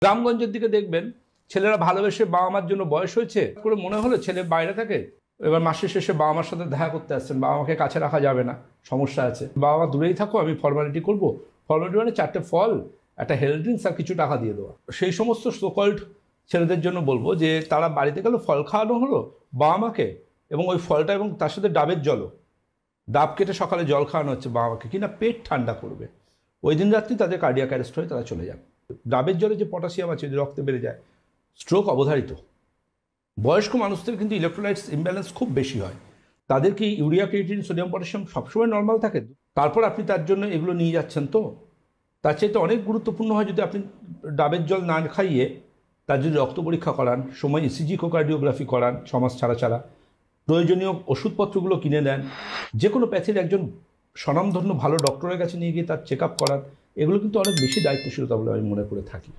গ্রামগঞ্জের দিকে দেখবেন ছেলেরা ভালোবেসে বাবা মার জন্য বয়স হয়েছে করে মনে হলো ছেলে বাইরে থাকে, এবার মাসের শেষে বাবা মার সাথে দেখা করতে আসছেন, বাবা মাকে কাছে রাখা যাবে না, সমস্যা আছে, বাবা মা দূরেই থাকো, আমি ফর্মালিটি করবো। ফর্মালিটি মানে 4টে ফল, একটা হেলথ ড্রিঙ্কস আর কিছু টাকা দিয়ে দেওয়া। সেই সমস্ত সোকল্ড ছেলেদের জন্য বলবো যে তারা বাড়িতে গেল, ফল খাওয়ানো হলো বাবা মাকে, এবং ওই ফলটা এবং তার সাথে ডাবের জলও, ডাব কেটে সকালে জল খাওয়ানো হচ্ছে বাবা মাকে, কিনা পেট ঠান্ডা করবে। ওই দিন রাত্রি তাদের কার্ডিয়াক অ্যারেস্ট হয়ে তারা চলে যান। ডাবের জলে যে পটাশিয়াম আছে যদি রক্তে বেড়ে যায়, স্ট্রোক অবধারিত। বয়স্ক মানুষদের কিন্তু ইলেকট্রোলাইটস ইমব্যালেন্স খুব বেশি হয়, তাদের কি ইউরিয়া, ক্রিয়েটিন, সোডিয়াম, পটাশিয়াম সবসময় নর্মাল থাকে? তারপর আপনি তার জন্য এগুলো নিয়ে যাচ্ছেন, তো তার চাইতে অনেক গুরুত্বপূর্ণ হয় যদি আপনি ডাবের জল না খাইয়ে তার যদি রক্ত পরীক্ষা করান, সময় ইসিজি কোকার্ডিওগ্রাফি করান 6 মাস ছাড়া ছাড়া, প্রয়োজনীয় ওষুধপত্রগুলো কিনে দেন, যে কোনো প্যাথির একজন স্বনামধন্য ভালো ডক্টরের কাছে নিয়ে গিয়ে তার চেক আপ করান, এগুলো কিন্তু অনেক বেশি দায়িত্বশীলতা বলে আমি মনে করে থাকি।